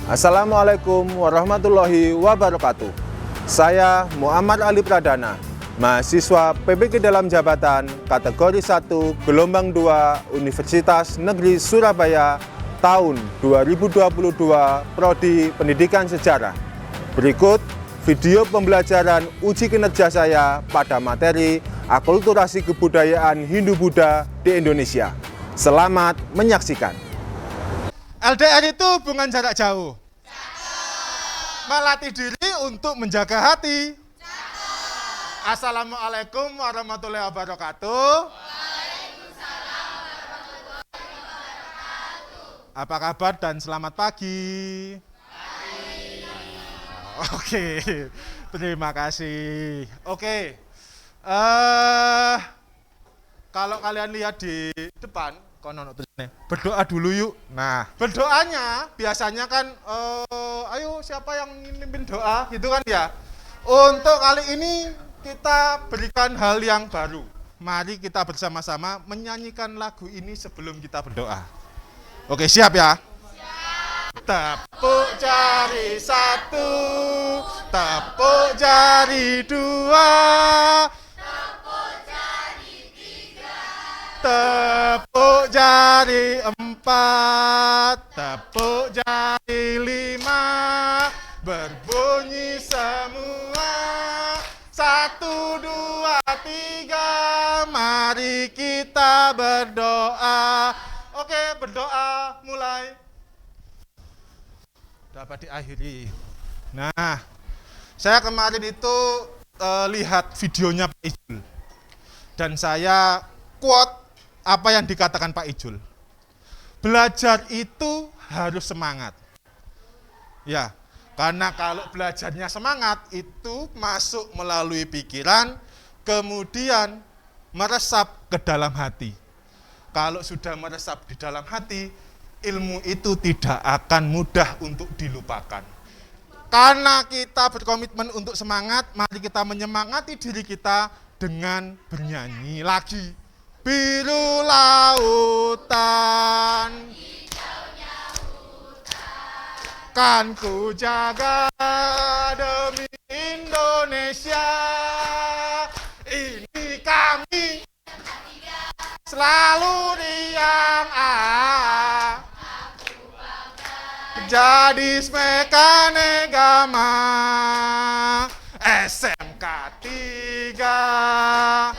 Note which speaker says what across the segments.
Speaker 1: Assalamualaikum warahmatullahi wabarakatuh. Saya Muhammad Ali Pradana, mahasiswa PPG dalam jabatan kategori 1 gelombang 2 Universitas Negeri Surabaya tahun 2022 Prodi Pendidikan Sejarah. Berikut video pembelajaran uji kinerja saya pada materi akulturasi kebudayaan Hindu-Buddha di Indonesia. Selamat menyaksikan.
Speaker 2: LDR itu hubungan jarak jauh. Melatih diri untuk menjaga hati. Assalamualaikum warahmatullahi wabarakatuh. Apa kabar dan selamat pagi. Oke, terima kasih. Oke, kalau kalian lihat di depan, berdoa dulu yuk. Nah, berdoanya biasanya kan, ayo siapa yang mimpin doa gitu kan ya. Untuk kali ini kita berikan hal yang baru. Mari kita bersama-sama menyanyikan lagu ini sebelum kita berdoa. Oke, siap ya? Tepuk jari 1, tepuk jari 2, tepuk jari 4, tepuk jari 5, berbunyi semua. 1, 2, 3, mari kita berdoa. Oke, berdoa mulai. Dapat diakhiri. Nah, saya kemarin itu lihat videonya Pak Ijul. Dan saya quote apa yang dikatakan Pak Ijul. Belajar itu harus semangat. Ya, karena kalau belajarnya semangat itu masuk melalui pikiran, kemudian meresap ke dalam hati. Kalau sudah meresap di dalam hati, ilmu itu tidak akan mudah untuk dilupakan. Karena kita berkomitmen untuk semangat, mari kita menyemangati diri kita dengan bernyanyi lagi. Biru lautan, hijaunya hutan, kan ku jaga demi Indonesia. Ini kami selalu riang jadi Smekanegama SMK 3.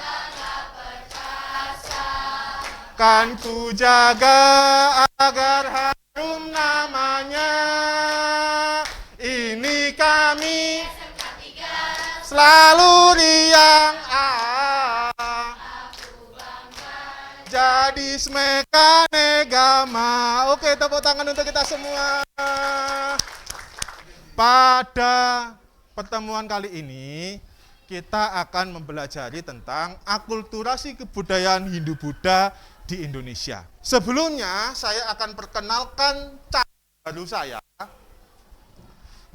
Speaker 2: Kan ku jaga agar harum namanya. Ini kami selalu riang jadi Smekanegama. Oke, tepuk tangan untuk kita semua. Pada pertemuan kali ini kita akan mempelajari tentang akulturasi kebudayaan Hindu-Buddha di Indonesia. Sebelumnya saya akan perkenalkan cara baru saya,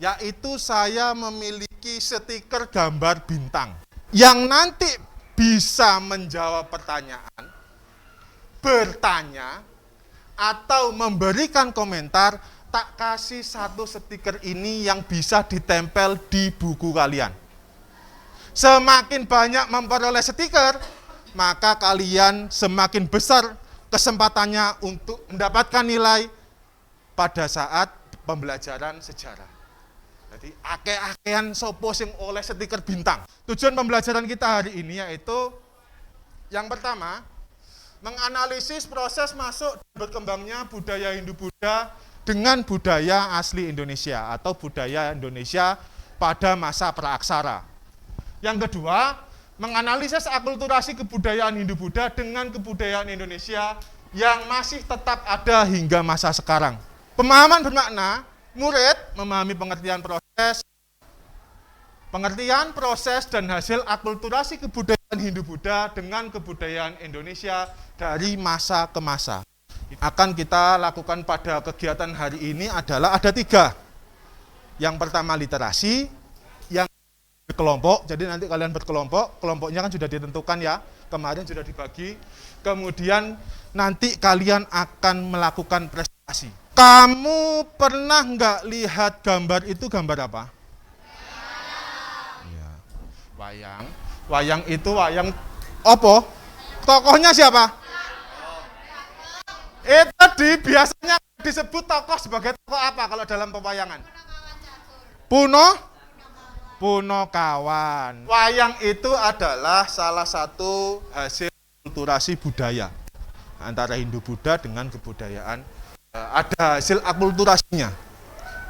Speaker 2: yaitu saya memiliki stiker gambar bintang yang nanti bisa menjawab pertanyaan, bertanya, atau memberikan komentar. Tak kasih satu stiker ini yang bisa ditempel di buku kalian. Semakin banyak memperoleh stiker, maka kalian semakin besar kesempatannya untuk mendapatkan nilai pada saat pembelajaran sejarah. Jadi ake-akean sopo sing oleh stiker bintang. Tujuan pembelajaran kita hari ini yaitu yang pertama, menganalisis proses masuk dan berkembangnya budaya Hindu-Buddha dengan budaya asli Indonesia atau budaya Indonesia pada masa praaksara. Yang kedua, menganalisis akulturasi kebudayaan Hindu-Buddha dengan kebudayaan Indonesia yang masih tetap ada hingga masa sekarang. Pemahaman bermakna, murid memahami pengertian proses dan hasil akulturasi kebudayaan Hindu-Buddha dengan kebudayaan Indonesia dari masa ke masa. Akan kita lakukan pada kegiatan hari ini adalah ada 3. Yang pertama literasi, yang berkelompok, jadi nanti kalian berkelompok, kelompoknya kan sudah ditentukan ya, kemarin sudah dibagi. Kemudian nanti kalian akan melakukan prestasi. Kamu pernah nggak lihat gambar itu gambar apa? Ya. Wayang. Wayang itu wayang apa? Tokohnya siapa? Itu biasanya disebut tokoh sebagai tokoh apa kalau dalam pewayangan? Punokawan. Wayang itu adalah salah satu hasil akulturasi budaya antara Hindu-Buddha dengan kebudayaan. Ada hasil akulturasinya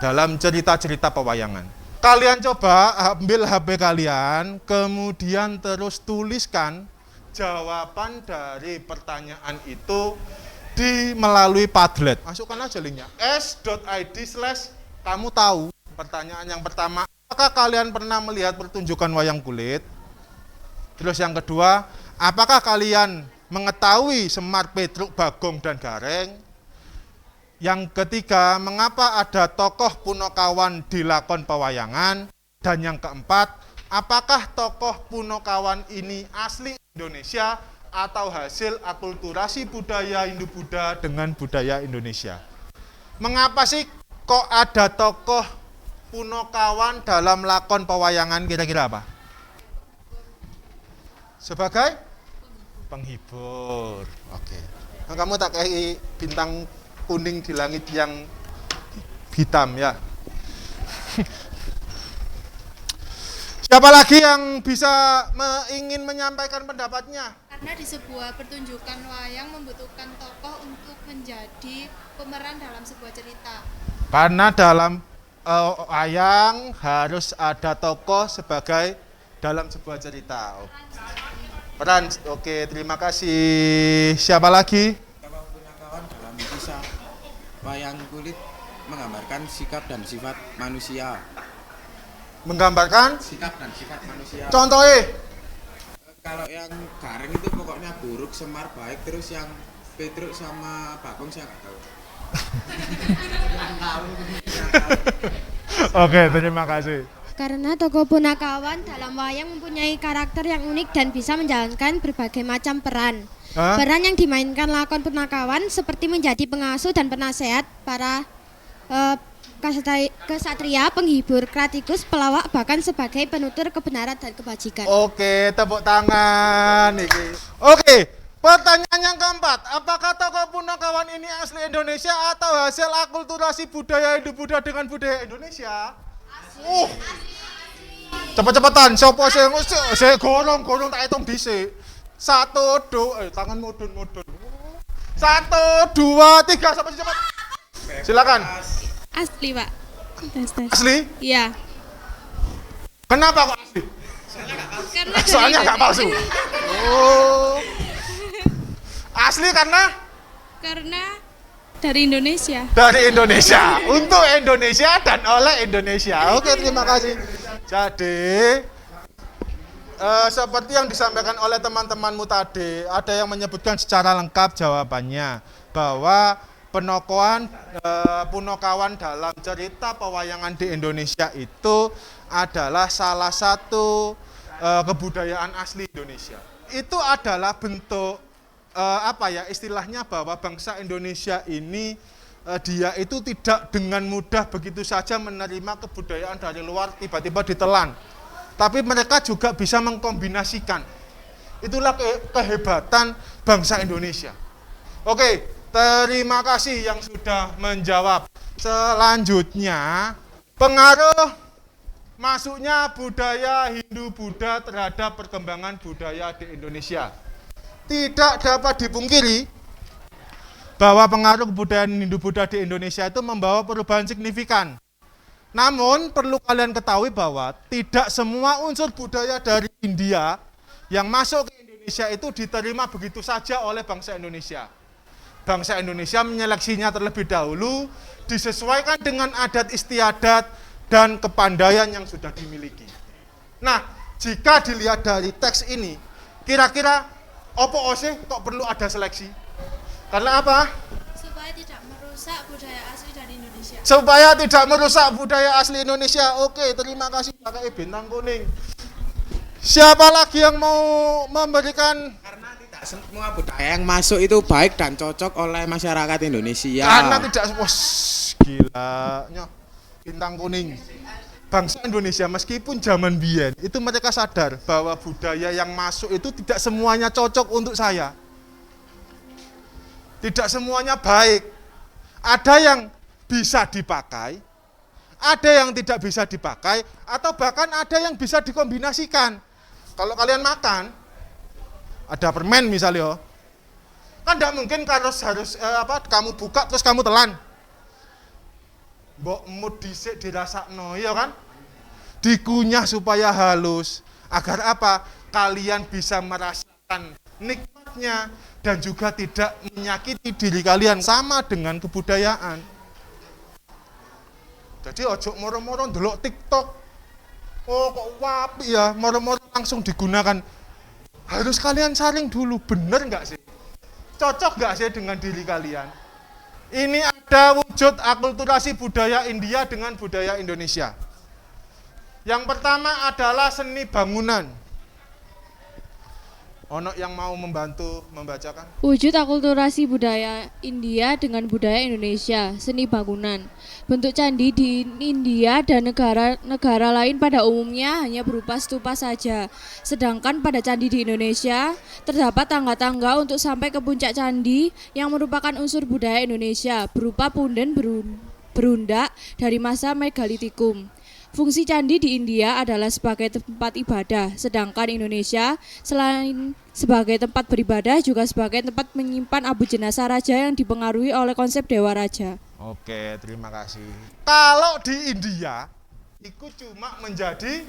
Speaker 2: dalam cerita-cerita pewayangan. Kalian coba ambil HP kalian, kemudian terus tuliskan jawaban dari pertanyaan itu melalui Padlet. Masukkan aja linknya s.id/kamu tahu. Pertanyaan yang pertama, apakah kalian pernah melihat pertunjukan wayang kulit? Terus yang kedua, apakah kalian mengetahui Semar, Petruk, Bagong, dan Gareng? Yang ketiga, mengapa ada tokoh Punokawan di lakon pewayangan? Dan yang keempat, apakah tokoh Punokawan ini asli Indonesia atau hasil akulturasi budaya Hindu-Buddha dengan budaya Indonesia? Mengapa sih kok ada tokoh Punokawan dalam lakon pewayangan, kira-kira apa? Sebagai penghibur. Oke. Nah, kamu tak kayak bintang kuning di langit yang hitam ya. Siapa lagi yang bisa ingin menyampaikan pendapatnya?
Speaker 3: Karena di sebuah pertunjukan wayang membutuhkan tokoh untuk menjadi pemeran dalam sebuah cerita.
Speaker 2: Karena dalam wayang harus ada tokoh sebagai dalam sebuah cerita. Peran, oke, terima kasih. Siapa lagi?
Speaker 4: Tokoh Punakawan dalam kisah wayang kulit menggambarkan sikap dan sifat manusia.
Speaker 2: Menggambarkan
Speaker 4: Sikap dan sifat manusia.
Speaker 2: contohnya.
Speaker 4: Kalau yang Gareng itu pokoknya buruk, Semar baik, terus yang Petruk sama Bagong saya nggak tahu.
Speaker 2: Oke, terima kasih.
Speaker 5: Karena tokoh Punakawan dalam wayang mempunyai karakter yang unik dan bisa menjalankan berbagai macam peran.
Speaker 2: Hah?
Speaker 5: Peran yang dimainkan lakon Punakawan seperti menjadi pengasuh dan penasehat para kesatria, penghibur, kratikus, pelawak, bahkan sebagai penutur kebenaran dan kebajikan.
Speaker 2: Oke, tepuk tangan. Oke, pertanyaan yang keempat. Apakah tokoh Punakawan ini asli Indonesia atau hasil akulturasi budaya Hindu-Buddha dengan budaya Indonesia? Cepet-cepetan, siapa saya gorong tak hitung dhisik. 1, 2, tangan mudun. 1, 2, 3, sampai cepat. Silakan.
Speaker 3: Asli, Pak. Tes.
Speaker 2: Asli?
Speaker 3: Iya.
Speaker 2: Kenapa kok asli?
Speaker 3: Karena
Speaker 2: Soalnya nggak palsu. Oh. Asli karena
Speaker 3: dari Indonesia.
Speaker 2: dari Indonesia, untuk Indonesia dan oleh Indonesia. Oke, terima kasih. Jadi seperti yang disampaikan oleh teman-temanmu tadi, ada yang menyebutkan secara lengkap jawabannya bahwa Punokawan dalam cerita pewayangan di Indonesia itu adalah salah satu kebudayaan asli Indonesia. Itu adalah bentuk istilahnya bahwa bangsa Indonesia ini dia itu tidak dengan mudah begitu saja menerima kebudayaan dari luar tiba-tiba ditelan. Tapi mereka juga bisa mengkombinasikan. Itulah kehebatan bangsa Indonesia. Oke, terima kasih yang sudah menjawab. Selanjutnya, pengaruh masuknya budaya Hindu-Buddha terhadap perkembangan budaya di Indonesia. Tidak dapat dipungkiri bahwa pengaruh kebudayaan Hindu-Buddha di Indonesia itu membawa perubahan signifikan. Namun perlu kalian ketahui bahwa tidak semua unsur budaya dari India yang masuk ke Indonesia itu diterima begitu saja oleh bangsa Indonesia. Bangsa Indonesia menyeleksinya terlebih dahulu, disesuaikan dengan adat istiadat dan kepandaian yang sudah dimiliki. Nah, jika dilihat dari teks ini, kira-kira opo sih kok perlu ada seleksi? Karena apa?
Speaker 3: Supaya tidak merusak budaya asli dari Indonesia.
Speaker 2: Supaya tidak merusak budaya asli Indonesia. Oke, terima kasih pakai bintang kuning. Siapa lagi yang mau memberikan?
Speaker 4: Karena tidak semua budaya yang masuk itu baik dan cocok oleh masyarakat Indonesia.
Speaker 2: Karena tidak, wos, gila, nyoh, bintang kuning. Bangsa Indonesia meskipun zaman biyen itu mereka sadar bahwa budaya yang masuk itu tidak semuanya cocok untuk saya. Tidak semuanya baik. Ada yang bisa dipakai, ada yang tidak bisa dipakai, atau bahkan ada yang bisa dikombinasikan. Kalau kalian makan, ada permen misalnya, kan tidak mungkin harus kamu buka terus kamu telan. Mbok mut dhisik dirasakno, ya kan? Dikunyah supaya halus. Agar apa? Kalian bisa merasakan nikmatnya dan juga tidak menyakiti diri kalian, sama dengan kebudayaan. Jadi ojo moro-moro ndelok TikTok. Oh kok wapi ya, moro-moro langsung digunakan. Harus kalian saring dulu, bener nggak sih? Cocok nggak sih dengan diri kalian? Ini ada wujud akulturasi budaya India dengan budaya Indonesia. Yang pertama adalah seni bangunan. Ono yang mau membantu membacakan?
Speaker 6: Wujud akulturasi budaya India dengan budaya Indonesia, seni bangunan. Bentuk candi di India dan negara lain pada umumnya hanya berupa stupa saja. Sedangkan pada candi di Indonesia, terdapat tangga-tangga untuk sampai ke puncak candi yang merupakan unsur budaya Indonesia, berupa punden berundak dari masa Megalitikum. Fungsi candi di India adalah sebagai tempat ibadah, sedangkan Indonesia selain sebagai tempat beribadah juga sebagai tempat menyimpan abu jenazah raja yang dipengaruhi oleh konsep Dewa Raja.
Speaker 2: Oke, terima kasih. Kalau di India, itu cuma menjadi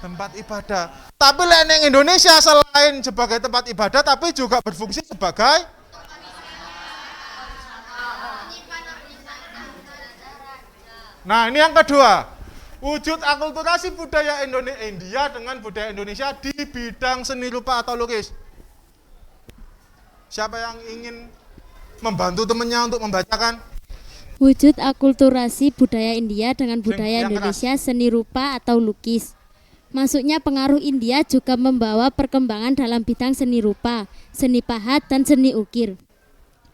Speaker 2: tempat ibadah. Tapi di Indonesia selain sebagai tempat ibadah, tapi juga berfungsi sebagai Nah, ini yang kedua. Wujud akulturasi budaya India dengan budaya Indonesia di bidang seni rupa atau lukis. Siapa yang ingin membantu temannya untuk membacakan?
Speaker 5: Wujud akulturasi budaya India dengan budaya
Speaker 2: Yang
Speaker 5: Indonesia seni rupa atau lukis. Masuknya pengaruh India juga membawa perkembangan dalam bidang seni rupa, seni pahat, dan seni ukir.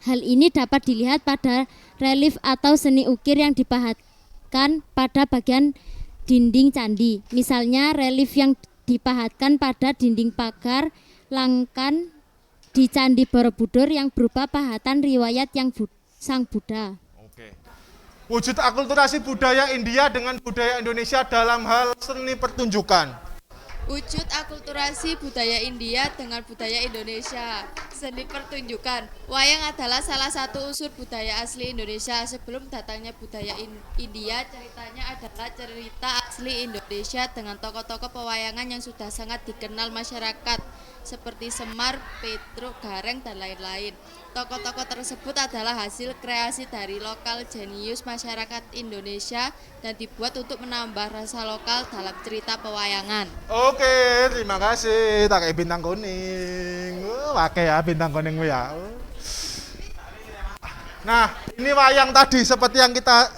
Speaker 5: Hal ini dapat dilihat pada relief atau seni ukir yang dipahatkan pada bagian dinding candi. Misalnya relief yang dipahatkan pada dinding pagar langkan di Candi Borobudur yang berupa pahatan riwayat yang Sang Buddha.
Speaker 2: Oke. Wujud akulturasi budaya India dengan budaya Indonesia dalam hal seni pertunjukan.
Speaker 6: Wujud akulturasi budaya India dengan budaya Indonesia, seni pertunjukan. Wayang adalah salah satu unsur budaya asli Indonesia. Sebelum datangnya budaya India, ceritanya adalah cerita asli Indonesia dengan tokoh-tokoh pewayangan yang sudah sangat dikenal masyarakat, seperti Semar, Petruk, Gareng, dan lain-lain. Tokoh-tokoh tersebut adalah hasil kreasi dari lokal jenius masyarakat Indonesia dan dibuat untuk menambah rasa lokal dalam cerita pewayangan.
Speaker 2: Oke, terima kasih. Tak kayak bintang kuning. Pakai ya bintang kuning ya. Nah, ini wayang tadi seperti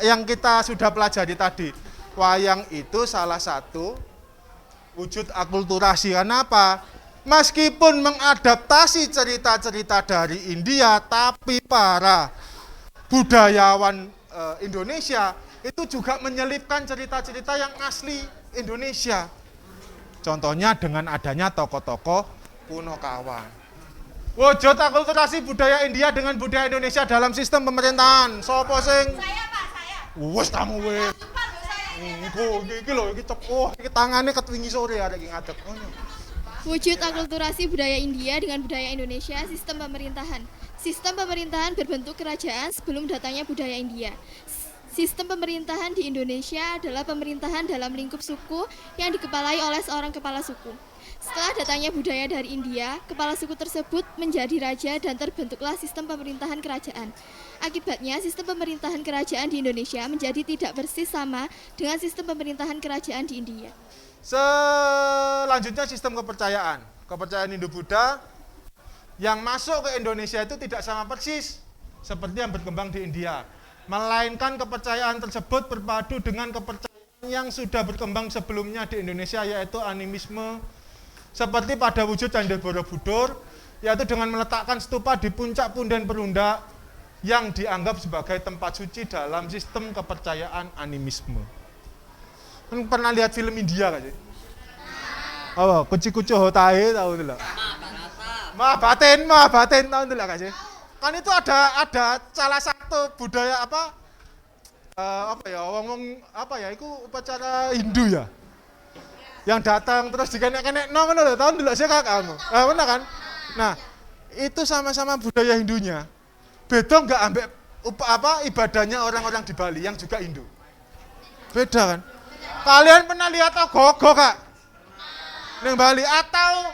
Speaker 2: yang kita sudah pelajari tadi. Wayang itu salah satu wujud akulturasi. Kenapa? Meskipun mengadaptasi cerita-cerita dari India, tapi para budayawan Indonesia itu juga menyelipkan cerita-cerita yang asli Indonesia. Contohnya dengan adanya tokoh-tokoh Punokawan. Wujud akulturasi budaya India dengan budaya Indonesia dalam sistem pemerintahan. Sopo sing? Saya, Pak, saya. Wes kamu wes. Iki lho, iki cep. Iki tangane ketwingi sore arek iki ngadeg.
Speaker 3: Wujud akulturasi budaya India dengan budaya Indonesia, sistem pemerintahan. Sistem pemerintahan berbentuk kerajaan sebelum datangnya budaya India. Sistem pemerintahan di Indonesia adalah pemerintahan dalam lingkup suku yang dikepalai oleh seorang kepala suku. Setelah datangnya budaya dari India, kepala suku tersebut menjadi raja dan terbentuklah sistem pemerintahan kerajaan. Akibatnya, sistem pemerintahan kerajaan di Indonesia menjadi tidak persis sama dengan sistem pemerintahan kerajaan di India.
Speaker 2: Selanjutnya sistem kepercayaan. Kepercayaan Hindu-Buddha yang masuk ke Indonesia itu tidak sama persis seperti yang berkembang di India. Melainkan kepercayaan tersebut berpadu dengan kepercayaan yang sudah berkembang sebelumnya di Indonesia, yaitu animisme. Seperti pada wujud Candi Borobudur yaitu dengan meletakkan stupa di puncak punden Perunda yang dianggap sebagai tempat suci dalam sistem kepercayaan animisme. Kan pernah lihat film India gak sih? Oh, kuci-kucu hotai tahu tidak? Mahabatin tahu tidak gak sih? Kan itu ada salah satu budaya itu upacara Hindu ya. Yang datang terus dikenek-kenek ngono lho, tahu ndelok sih kamu. Benar kan? Nah, itu sama-sama budaya Hindunya. Beda enggak ambek ibadahnya orang-orang di Bali yang juga Hindu. Beda kan? Kalian pernah lihat ogoh-ogoh Kak? Ning Bali atau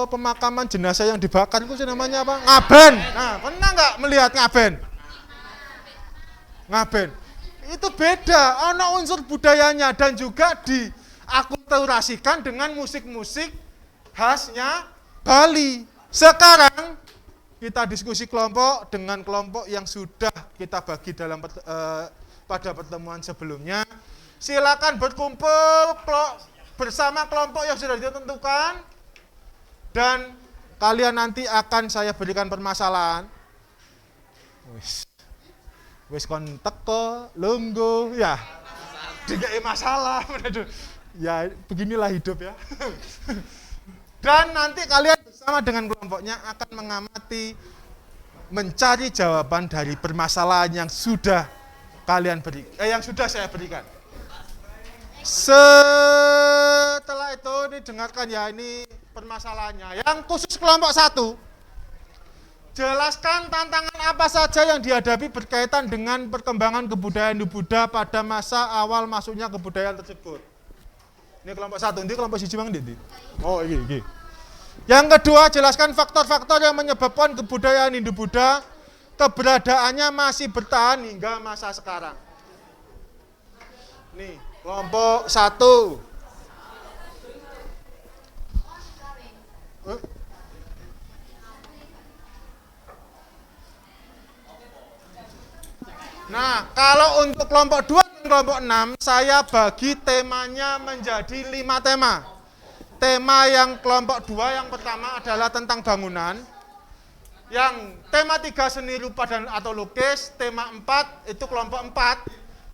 Speaker 2: pemakaman jenazah yang dibakar itu namanya apa? Ngaben. Nah, pernah enggak melihat ngaben? Ngaben. Itu beda, ada unsur budayanya dan juga diakulturasikan dengan musik-musik khasnya Bali. Sekarang kita diskusi kelompok dengan kelompok yang sudah kita bagi dalam pada pertemuan sebelumnya. Silakan berkumpul bersama kelompok yang sudah ditentukan dan kalian nanti akan saya berikan permasalahan. Wis kon teko, lungguh, ya. Dikai masalah. Ya, beginilah hidup ya. Dan nanti kalian bersama dengan kelompoknya akan mengamati mencari jawaban dari permasalahan yang sudah yang sudah saya berikan. Setelah itu dengarkan ya, ini permasalahannya. Yang khusus kelompok 1. Jelaskan tantangan apa saja yang dihadapi berkaitan dengan perkembangan kebudayaan Hindu-Buddha pada masa awal masuknya kebudayaan tersebut. Ini kelompok 1, ini kelompok 1 mang ndi? Oh, iki. Yang kedua, jelaskan faktor-faktor yang menyebabkan kebudayaan Hindu-Buddha keberadaannya masih bertahan hingga masa sekarang. Nih, kelompok 1. Nah, kalau untuk kelompok 2 dan kelompok 6, saya bagi temanya menjadi 5 tema. Tema yang kelompok 2 yang pertama adalah tentang bangunan. Yang tema 3 seni rupa dan atau lukis, tema 4 itu kelompok 4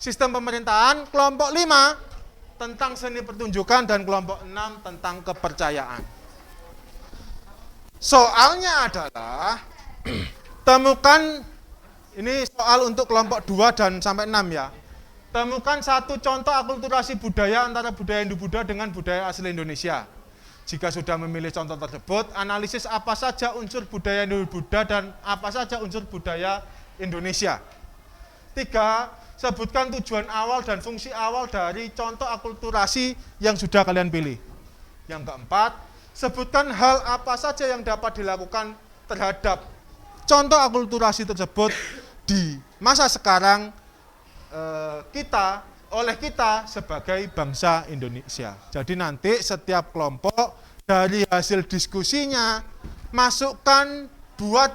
Speaker 2: sistem pemerintahan, kelompok 5 tentang seni pertunjukan dan kelompok 6 tentang kepercayaan. Soalnya adalah temukan ini soal untuk kelompok 2 dan sampai 6 ya. Temukan satu contoh akulturasi budaya antara budaya Hindu-Buddha dengan budaya asli Indonesia. Jika sudah memilih contoh tersebut, analisis apa saja unsur budaya Hindu-Buddha dan apa saja unsur budaya Indonesia. 3, sebutkan tujuan awal dan fungsi awal dari contoh akulturasi yang sudah kalian pilih. Yang keempat, sebutkan hal apa saja yang dapat dilakukan terhadap contoh akulturasi tersebut di masa sekarang oleh kita sebagai bangsa Indonesia. Jadi nanti setiap kelompok dari hasil diskusinya masukkan buat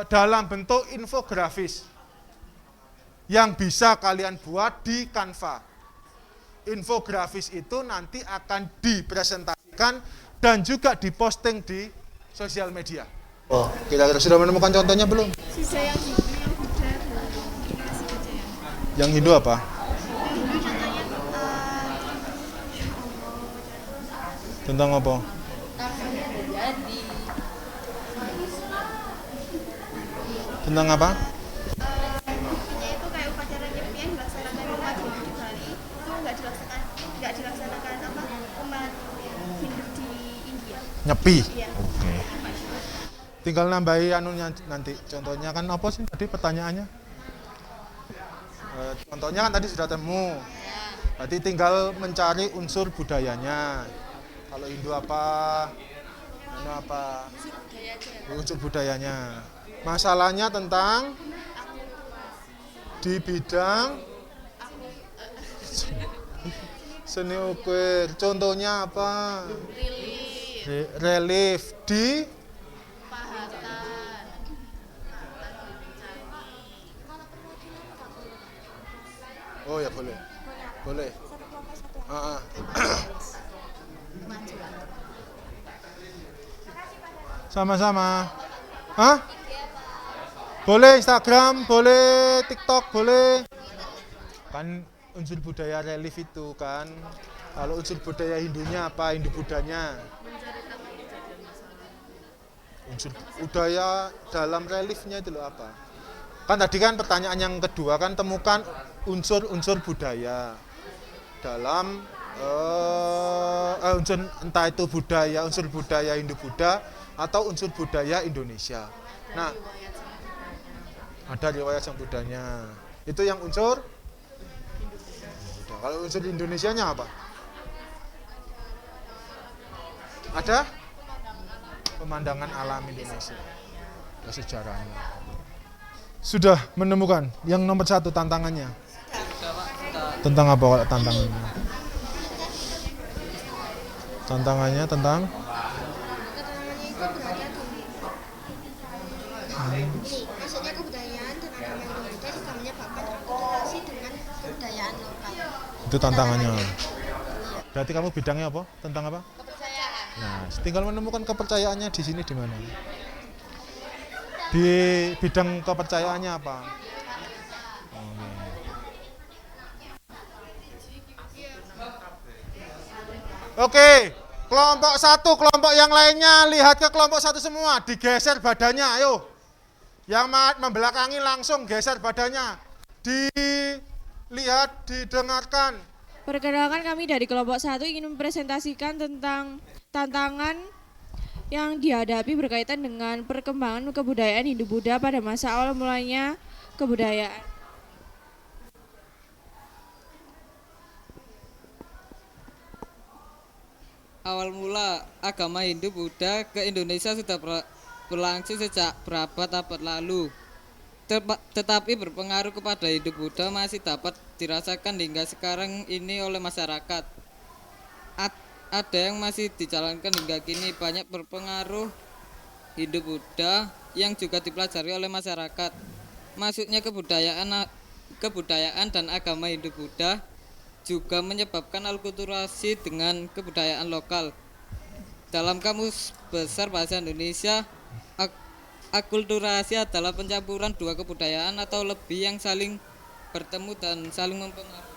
Speaker 2: dalam bentuk infografis yang bisa kalian buat di Canva. Infografis itu nanti akan dipresentasikan dan juga diposting di sosial media. Oh, kira-kira sudah menemukan contohnya belum?
Speaker 3: Sudah yang Hindu, yang Buddha, masih aja ya.
Speaker 2: Yang Hindu apa?
Speaker 3: Hindu contohnya
Speaker 2: Tentang apa? Tentang apa?
Speaker 3: intinya itu kayak upacara nyepi yang dilaksanakan umat Hindu di Bali itu nggak dilaksanakan umat Hindu di India.
Speaker 2: Nyepi.
Speaker 3: Iya.
Speaker 2: Oke. Tinggal nambahi anunya nanti. Contohnya kan apa sih tadi pertanyaannya? Contohnya kan tadi sudah temu. Berarti tinggal mencari unsur budayanya. Kalau Hindu apa? Anu apa? Unsur budayanya. Masalahnya tentang di bidang seni ukir. Contohnya apa? Relief di Oh ya boleh. Boleh. Sama-sama. Hah? Boleh Instagram, boleh TikTok, boleh. Kan unsur budaya relief itu kan. Kalau unsur budaya Hindunya apa? Hindu Budanya. Unsur budaya dalam reliefnya itu loh apa? Kan tadi kan pertanyaan yang kedua kan temukan unsur-unsur budaya dalam unsur entah itu budaya, unsur budaya Hindu Buddha atau unsur budaya Indonesia. Nah, ada riwayat sang Budanya. Itu yang unsur Buddha. Kalau unsur Indonesianya apa? Ada pemandangan alam Indonesia. Ada sejarahnya. Sudah menemukan yang nomor 1 tantangannya. Tentang apa kalau tantangannya? Tantangannya tentang
Speaker 7: Maksudnya kebudayaan dan agama Indonesia juga menyebabkan akulturasi dengan kebudayaan lokal.
Speaker 2: itu tantangannya. Berarti kamu bidangnya apa? Tentang apa?
Speaker 7: Kepercayaan.
Speaker 2: Nah, tinggal menemukan kepercayaannya di sini di mana? Di bidang kepercayaannya apa? Oke, kelompok 1, kelompok yang lainnya lihat ke kelompok 1 semua, digeser badannya, ayo. Yang membelakangi langsung geser badannya. Dilihat, didengarkan.
Speaker 6: Perkenalkan, kami dari kelompok 1 ingin mempresentasikan tentang tantangan yang dihadapi berkaitan dengan perkembangan kebudayaan Hindu-Buddha pada masa awal mulanya kebudayaan.
Speaker 8: Awal mula agama Hindu-Buddha ke Indonesia sudah berlangsung sejak berabad-abad lalu. Tetapi berpengaruh kepada Hindu-Buddha masih dapat dirasakan hingga sekarang ini oleh masyarakat. Ada yang masih dijalankan hingga kini. Banyak berpengaruh Hindu-Buddha yang juga dipelajari oleh masyarakat. Maksudnya kebudayaan dan agama Hindu-Buddha juga menyebabkan akulturasi dengan kebudayaan lokal. Dalam Kamus Besar Bahasa Indonesia, akulturasi adalah pencampuran dua kebudayaan atau lebih yang saling bertemu dan saling mempengaruhi.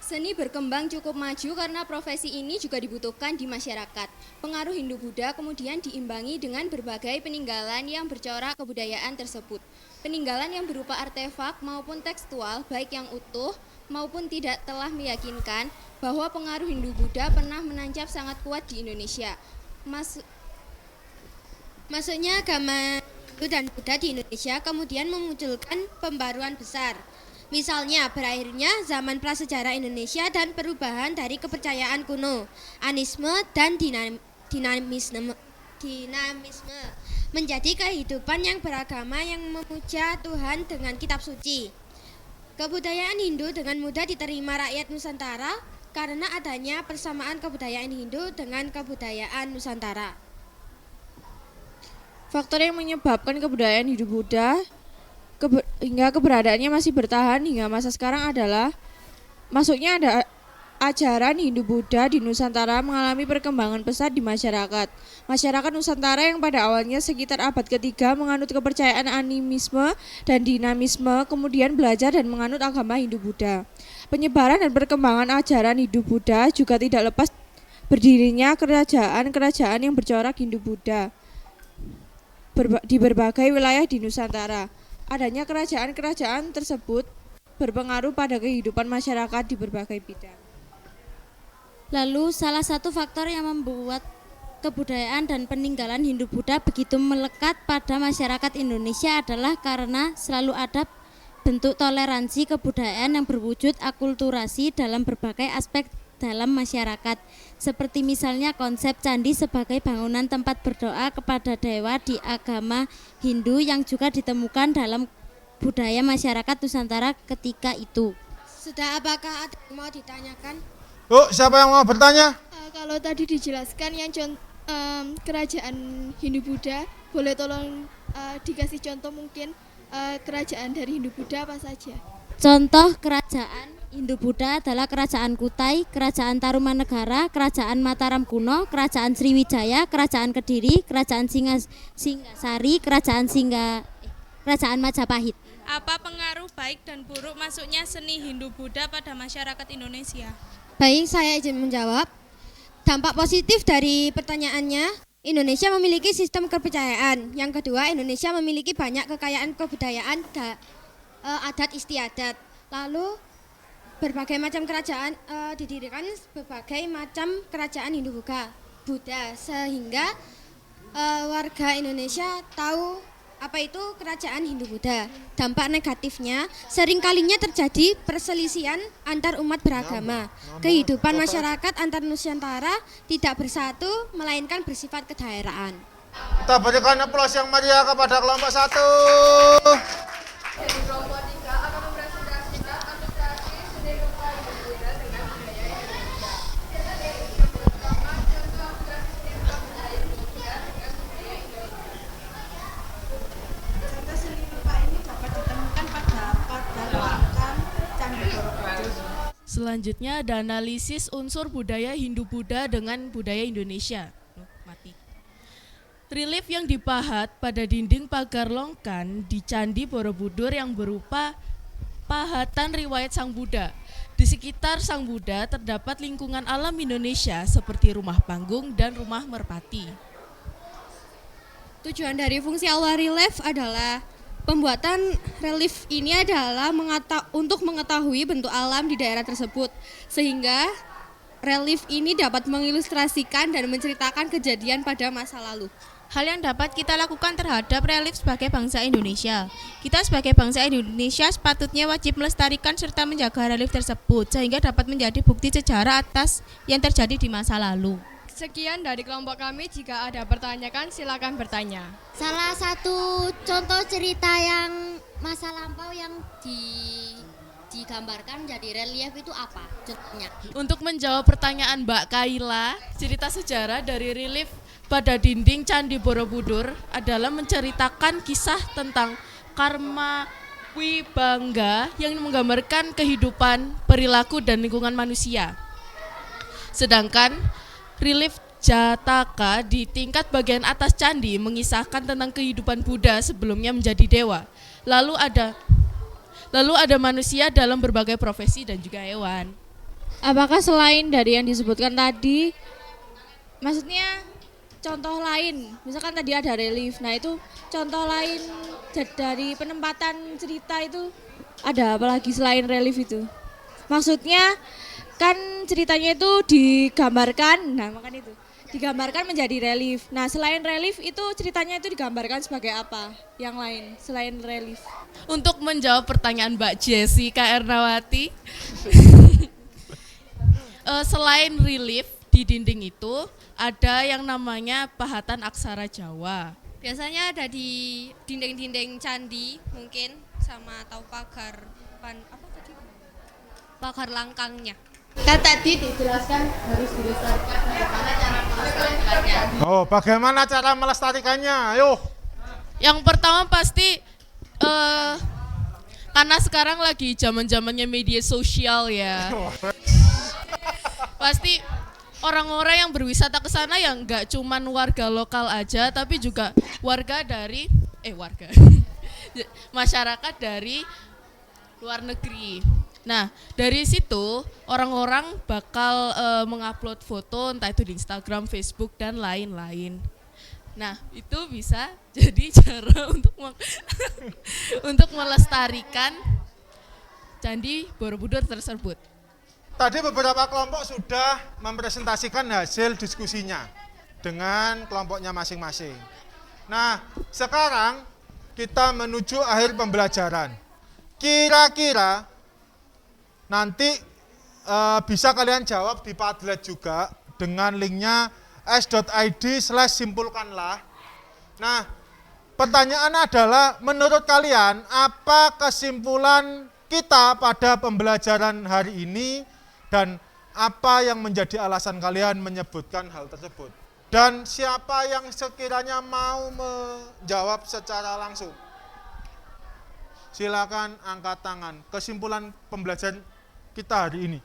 Speaker 3: Seni berkembang cukup maju karena profesi ini juga dibutuhkan di masyarakat. Pengaruh Hindu-Buddha kemudian diimbangi dengan berbagai peninggalan yang bercorak kebudayaan tersebut. Peninggalan yang berupa artefak maupun tekstual, baik yang utuh maupun tidak, telah meyakinkan bahwa pengaruh Hindu-Buddha pernah menancap sangat kuat di Indonesia.
Speaker 7: Maksudnya agama Hindu dan Buddha di Indonesia kemudian memunculkan pembaruan besar. Misalnya berakhirnya zaman prasejarah Indonesia dan perubahan dari kepercayaan kuno, anisme dan dinamisme menjadi kehidupan yang beragama yang memuja Tuhan dengan kitab suci. Kebudayaan Hindu dengan mudah diterima rakyat Nusantara karena adanya persamaan kebudayaan Hindu dengan kebudayaan Nusantara.
Speaker 6: Faktor yang menyebabkan kebudayaan Hindu-Buddha hingga keberadaannya masih bertahan hingga masa sekarang adalah masuknya ada ajaran Hindu-Buddha di Nusantara mengalami perkembangan pesat di masyarakat. Masyarakat Nusantara yang pada awalnya sekitar abad ketiga menganut kepercayaan animisme dan dinamisme kemudian belajar dan menganut agama Hindu-Buddha. Penyebaran dan perkembangan ajaran Hindu-Buddha juga tidak lepas berdirinya kerajaan-kerajaan yang bercorak Hindu-Buddha di berbagai wilayah di Nusantara. Adanya kerajaan-kerajaan tersebut berpengaruh pada kehidupan masyarakat di berbagai bidang.
Speaker 5: Lalu salah satu faktor yang membuat kebudayaan dan peninggalan Hindu-Buddha begitu melekat pada masyarakat Indonesia adalah karena selalu ada bentuk toleransi kebudayaan yang berwujud akulturasi dalam berbagai aspek dalam masyarakat, seperti misalnya konsep candi sebagai bangunan tempat berdoa kepada dewa di agama Hindu yang juga ditemukan dalam budaya masyarakat Nusantara ketika itu.
Speaker 7: Sudah, apakah ada yang mau ditanyakan?
Speaker 2: Siapa yang mau bertanya?
Speaker 3: Kalau tadi dijelaskan yang kerajaan Hindu-Buddha, boleh tolong dikasih contoh mungkin kerajaan dari Hindu-Buddha apa saja?
Speaker 5: Contoh kerajaan Hindu-Buddha adalah Kerajaan Kutai, Kerajaan Tarumanegara, Kerajaan Mataram kuno, Kerajaan Sriwijaya, Kerajaan Kediri, Kerajaan Singasari, Kerajaan Majapahit.
Speaker 9: Apa pengaruh baik dan buruk masuknya seni Hindu-Buddha pada masyarakat Indonesia?
Speaker 7: Baik, saya izin menjawab. Dampak positif dari pertanyaannya, Indonesia memiliki sistem kepercayaan. Yang kedua, Indonesia memiliki banyak kekayaan kebudayaan adat istiadat. Lalu berbagai macam kerajaan didirikan berbagai macam kerajaan Hindu-Buddha, sehingga warga Indonesia tahu apa itu kerajaan Hindu-Buddha. Dampak negatifnya, seringkalinya terjadi perselisihan antar umat beragama. Kehidupan masyarakat antar Nusantara tidak bersatu, melainkan bersifat kedaerahan.
Speaker 2: Kita berikan aplaus yang meriah kepada kelompok 1.
Speaker 10: Kelompok 3 akan mempresentasikan aplikasi seni rupa Hindu-Buddha dengan budaya Indonesia. Pertama, contoh aplikasi seni rupa budaya Hindu-Buddha dengan budaya Indonesia.
Speaker 11: Contoh seni rupa ini dapat ditemukan pada makam Candi Borobudur.
Speaker 6: Selanjutnya ada analisis unsur budaya Hindu-Buddha dengan budaya Indonesia. Relief yang dipahat pada dinding pagar longkan di Candi Borobudur yang berupa pahatan riwayat Sang Buddha. Di sekitar Sang Buddha terdapat lingkungan alam Indonesia seperti rumah panggung dan rumah merpati.
Speaker 7: Tujuan dari fungsi awal relief adalah pembuatan relief ini adalah untuk mengetahui bentuk alam di daerah tersebut, sehingga relief ini dapat mengilustrasikan dan menceritakan kejadian pada masa lalu.
Speaker 9: Hal yang dapat kita lakukan terhadap relief sebagai bangsa Indonesia. Kita sebagai bangsa Indonesia sepatutnya wajib melestarikan serta menjaga relief tersebut sehingga dapat menjadi bukti sejarah atas yang terjadi di masa lalu.
Speaker 10: Sekian dari kelompok kami, jika ada pertanyaan silakan bertanya.
Speaker 5: Salah satu contoh cerita yang masa lampau yang digambarkan jadi relief itu apa contohnya?
Speaker 6: Untuk menjawab pertanyaan Mbak Kaila, cerita sejarah dari relief pada dinding Candi Borobudur adalah menceritakan kisah tentang karma wibangga yang menggambarkan kehidupan, perilaku, dan lingkungan manusia. Sedangkan relief Jataka di tingkat bagian atas candi mengisahkan tentang kehidupan Buddha sebelumnya menjadi dewa. Lalu ada manusia dalam berbagai profesi dan juga hewan. Apakah selain dari yang disebutkan tadi, maksudnya contoh lain, misalkan tadi ada relief, nah itu contoh lain dari penempatan cerita itu ada apa lagi selain relief itu? Maksudnya kan ceritanya itu digambarkan, nah makanya itu digambarkan menjadi relief. Nah selain relief itu ceritanya itu digambarkan sebagai apa? Yang lain selain relief? Untuk menjawab pertanyaan Mbak Jessica Ernawati, selain relief di dinding itu ada yang namanya pahatan aksara Jawa.
Speaker 9: Biasanya ada di dinding-dinding candi mungkin sama atau pagar pagar langkangnya.
Speaker 7: Kan tadi dijelaskan harus dilestarikan, bagaimana cara melestarikannya.
Speaker 2: Oh, bagaimana cara melestarikannya? Ayo.
Speaker 6: Yang pertama pasti karena sekarang lagi zaman-zamannya media sosial ya. Pasti orang-orang yang berwisata ke sana yang nggak cuman warga lokal aja, tapi juga warga dari masyarakat dari luar negeri. Nah, dari situ orang-orang bakal mengupload foto entah itu di Instagram, Facebook, dan lain-lain. Nah, itu bisa jadi cara untuk melestarikan Candi Borobudur tersebut.
Speaker 2: Tadi beberapa kelompok sudah mempresentasikan hasil diskusinya dengan kelompoknya masing-masing. Nah, sekarang kita menuju akhir pembelajaran. Kira-kira nanti bisa kalian jawab di Padlet juga dengan linknya s.id/simpulkanlah. Nah, pertanyaan adalah menurut kalian apa kesimpulan kita pada pembelajaran hari ini dan apa yang menjadi alasan kalian menyebutkan hal tersebut? Dan siapa yang sekiranya mau menjawab secara langsung? Silakan angkat tangan. Kesimpulan pembelajaran kita hari ini?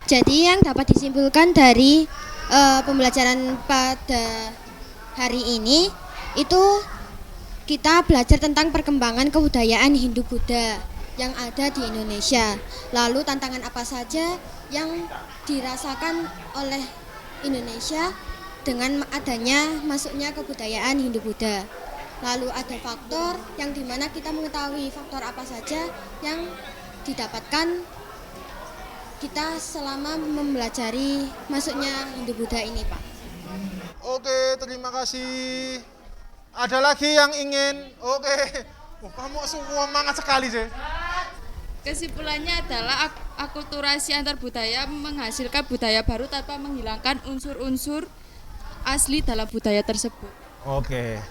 Speaker 7: Jadi yang dapat disimpulkan dari pembelajaran pada hari ini itu kita belajar tentang perkembangan kebudayaan Hindu-Buddha yang ada di Indonesia. Lalu tantangan apa saja yang dirasakan oleh Indonesia dengan adanya masuknya kebudayaan Hindu-Buddha. Lalu ada faktor yang dimana kita mengetahui faktor apa saja yang didapatkan kita selama mempelajari masuknya Hindu-Buddha ini, Pak.
Speaker 2: Oke, terima kasih. Ada lagi yang ingin? Oke. Oh, kamu semua semangat sekali sih.
Speaker 6: Kesimpulannya adalah akulturasi antar budaya menghasilkan budaya baru tanpa menghilangkan unsur-unsur asli dalam budaya tersebut.
Speaker 2: Oke.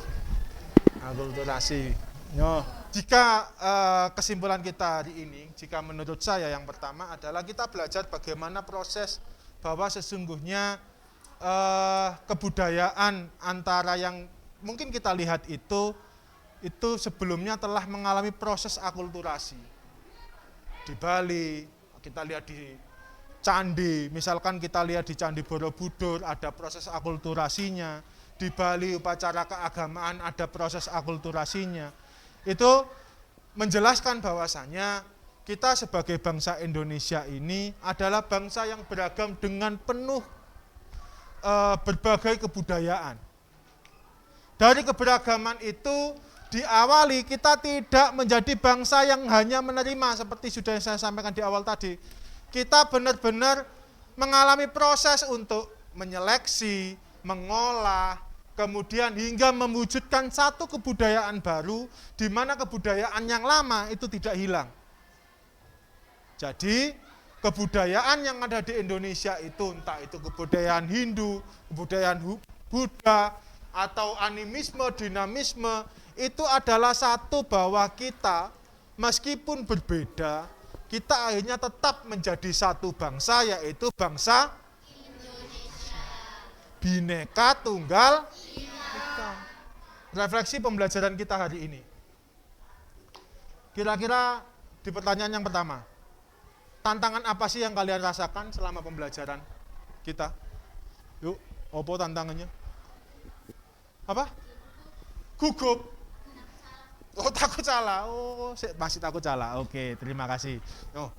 Speaker 2: Akulturasi. Yo, jika kesimpulan kita hari ini, jika menurut saya yang pertama adalah kita belajar bagaimana proses bahwa sesungguhnya kebudayaan antara yang mungkin kita lihat itu sebelumnya telah mengalami proses akulturasi. Di Bali, kita lihat di candi, misalkan kita lihat di Candi Borobudur ada proses akulturasinya. Di Bali upacara keagamaan ada proses akulturasinya. Itu menjelaskan bahwasanya kita sebagai bangsa Indonesia ini adalah bangsa yang beragam dengan penuh berbagai kebudayaan. Dari keberagaman itu diawali kita tidak menjadi bangsa yang hanya menerima seperti sudah saya sampaikan di awal tadi. Kita benar-benar mengalami proses untuk menyeleksi, mengolah, kemudian hingga mewujudkan satu kebudayaan baru di mana kebudayaan yang lama itu tidak hilang. Jadi kebudayaan yang ada di Indonesia itu entah itu kebudayaan Hindu, kebudayaan Buddha, atau animisme, dinamisme, itu adalah satu bahwa kita meskipun berbeda, kita akhirnya tetap menjadi satu bangsa, yaitu bangsa Indonesia. Bhinneka Tunggal Ika. Refleksi pembelajaran kita hari ini. Kira-kira di pertanyaan yang pertama, tantangan apa sih yang kalian rasakan selama pembelajaran kita? Yuk, apa tantangannya? Apa? Gugup. Oh, takut salah. Oh, masih takut salah. Oke, terima kasih. Oh,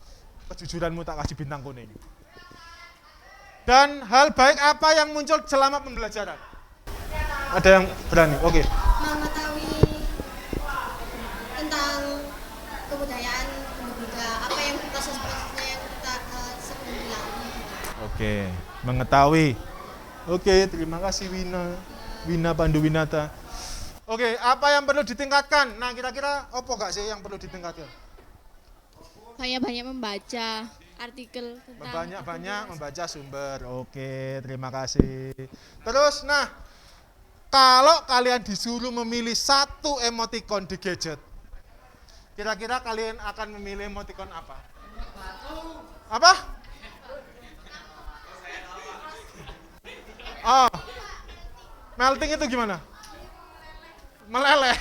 Speaker 2: kejujuranmu tak kasih bintang kuning. Dan hal baik apa yang muncul selama pembelajaran? Ada yang berani? Oke.
Speaker 7: Mengetahui tentang kebudayaan Hindu-Buddha, apa yang proses-prosesnya yang kita sebelum dilalui.
Speaker 2: Oke, mengetahui. Oke, terima kasih Wina Panduwinata. Oke, apa yang perlu ditingkatkan? Nah, kira-kira apa gak sih yang perlu ditingkatkan?
Speaker 6: Banyak-banyak membaca artikel tentang
Speaker 2: Banyak-banyak membaca sumber. Oke, terima kasih. Terus, nah, kalau kalian disuruh memilih satu emoticon di gadget, kira-kira kalian akan memilih emoticon apa? Apa? Oh, melting itu gimana? Meleleh.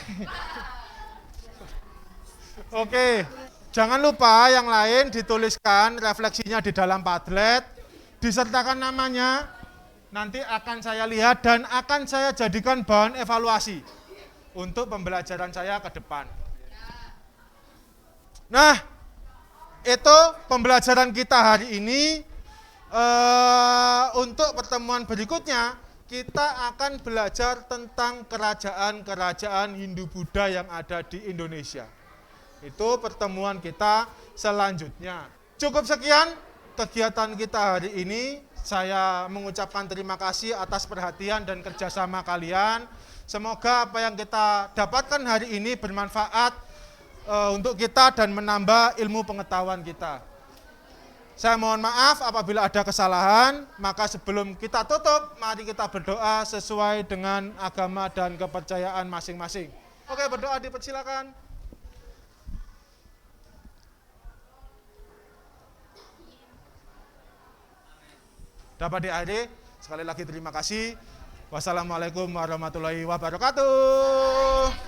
Speaker 2: Oke, jangan lupa yang lain dituliskan refleksinya di dalam Padlet, disertakan namanya, nanti akan saya lihat dan akan saya jadikan bahan evaluasi untuk pembelajaran saya ke depan. Nah, itu pembelajaran kita hari ini. Untuk pertemuan berikutnya, kita akan belajar tentang kerajaan-kerajaan Hindu-Buddha yang ada di Indonesia. Itu pertemuan kita selanjutnya. Cukup sekian kegiatan kita hari ini. Saya mengucapkan terima kasih atas perhatian dan kerjasama kalian. Semoga apa yang kita dapatkan hari ini bermanfaat untuk kita dan menambah ilmu pengetahuan kita. Saya mohon maaf apabila ada kesalahan, maka sebelum kita tutup, mari kita berdoa sesuai dengan agama dan kepercayaan masing-masing. Oke, berdoa dipersilakan. Dapat diakhiri, sekali lagi terima kasih. Wassalamualaikum warahmatullahi wabarakatuh.